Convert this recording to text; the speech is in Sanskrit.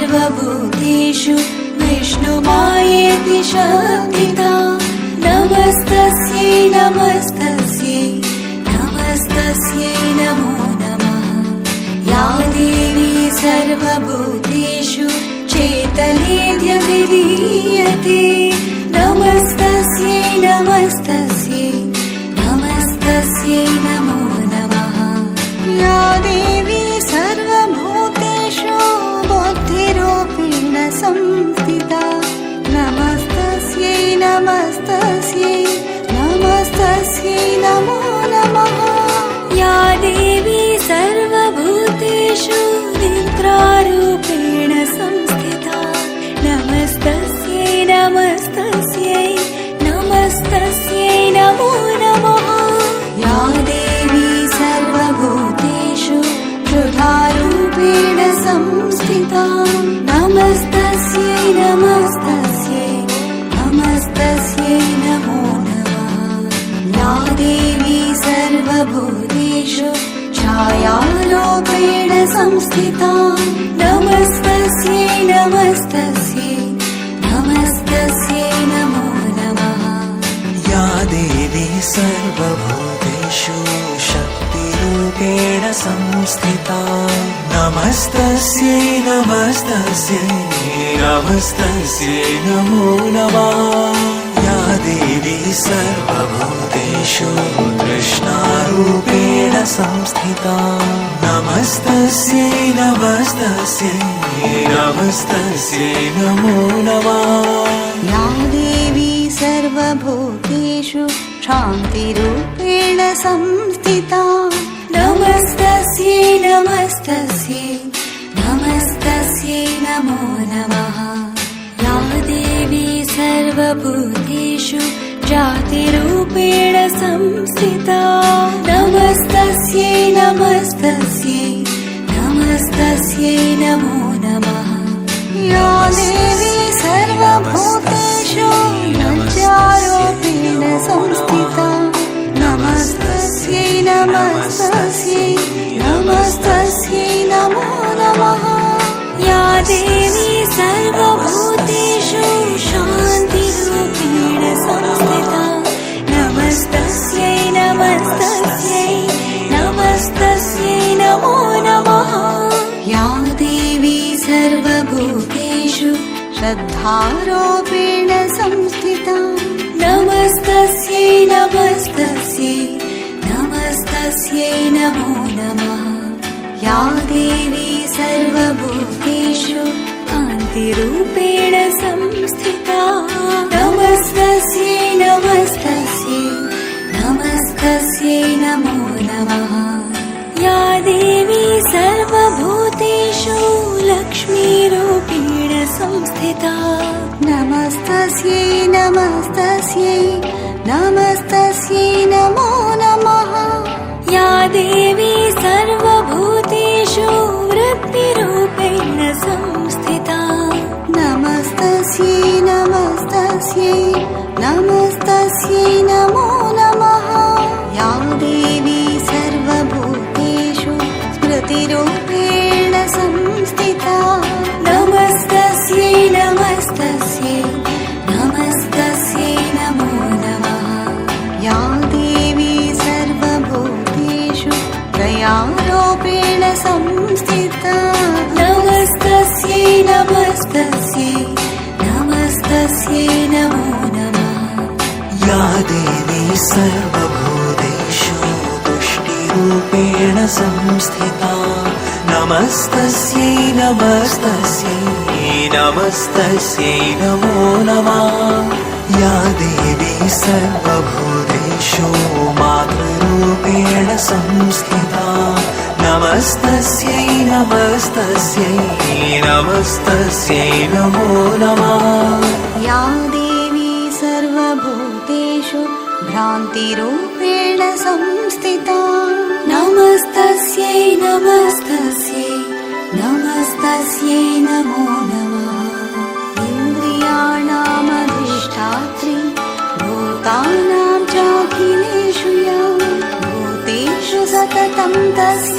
सर्वभूतेषु विष्णुमायेति शक्तिता नमस्तस्यै नमस्तस्यै नमस्तस्यै नमो नमः। या देवी सर्वभूतेषु चेतनेऽद्यभिधीयते नमस्तस्यै नमस्तस्यै नमस्तस्यै नमो नमः। या देवी सर्वभूतेषु बुद्धिरूपेण संस्थिता नमस्तस्यै नमस्तस्यै नमस्तस्यै नमो नमः। या देवी सर्वभूतेषु निद्रारूपेण संस्थिता नमस्तस्यै नमस्तस्यै नमस्तस्यै नमो नमः। या देवी सर्वभूतेषु क्षुधारूपेण संस्थिता नमस्तस्यै नमस्तस्यै नमस्तस्यै नमो नमः। या देवी सर्वभूतेषु छायारूपेण संस्थिता नमस्तस्यै नमस्तस्यै नमस्तस्यै नमो नमः। या देवी सर्वभूतेषु शक्तिरूपेण संस्थिता नमस्तस्यै नमस्तस्यै नमस्तस्यै नमो नमः। या देवी सर्वभूतेषु कृष्णारूपेण संस्थिता नमस्तस्यै नमस्तस्यै नमस्तस्यै नमो नमः। या देवी सर्वभूतेषु शान्तिरूपेण संस्थिता नमस्तस्यै नमस्तस्यै नमस्तस्यै नमो नमः। या देवी सर्वभूतेषु जातिरूपेण संस्थिता नमस्तस्यै नमस्तस्यै नमस्तस्यै नमो नमः। या देवी सर्वभूतेषु लज्जारूपेण संस्थिता नमस्तस्यै नमस्तस्यै नमस्तस्यै नमो नमः। या देवी सर्वभूतेषु शान्तिरूपेण संस्थिता नमस्तस्यै नमस्तस्यै नमस्तस्यै नमो नमः। या देवी सर्वभूतेषु श्रद्धारूपेण संस्थिता नमस्तस्यै नमस्तस्यै नमस्तस्यै नमो नमः। या देवी सर्वभूतेषु कान्तिरूपेण संस्थिता नमस्तस्यै नमस्तस्यै नमस्तस्यै नमो नमः। या देवी सर्वभूतेषु लक्ष्मीरूपेण संस्थिता नमस्तस्यै नमस्तस्यै नमस्तस्यै नमो नमः। या देवी सर्वभूतेषु वृत्तिरूपेण संस्थिता नमस्तस्यै नमस्तस्यै नमस्तस्यै नमो नमः। या देवी सर्वभूतेषु स्मृतिरूपेण संस्थिता नमस्तस्यै नमस्तस्यै नमस्तस्यै नमो नमः। या देवी सर्वभूतेषु दयारूपेण संस्थिता नमस्तस्यै नमस्तस्यै नमस्तस्यै नमो नमः। या देवी सर्वभूतेषु तुष्टिरूपेण संस्थिता नमस्तस्यै नमस्तस्यै नमस्तस्यै नमो नमः। या देवी सर्वभूतेषु मातृरूपेण संस्थिता नमस्तस्यै नमस्तस्यै नमस्तस्यै नमो नमः। या देवी सर्वभूतेषु भ्रान्तिरूपेण संस्थिता नमस्तस्यै नमस्तस्यै नमस्तस्यै नमो नमः। इन्द्रियाणामधिष्ठात्री भूतानां चाखिलेषु या भूतेषु सततं तस्य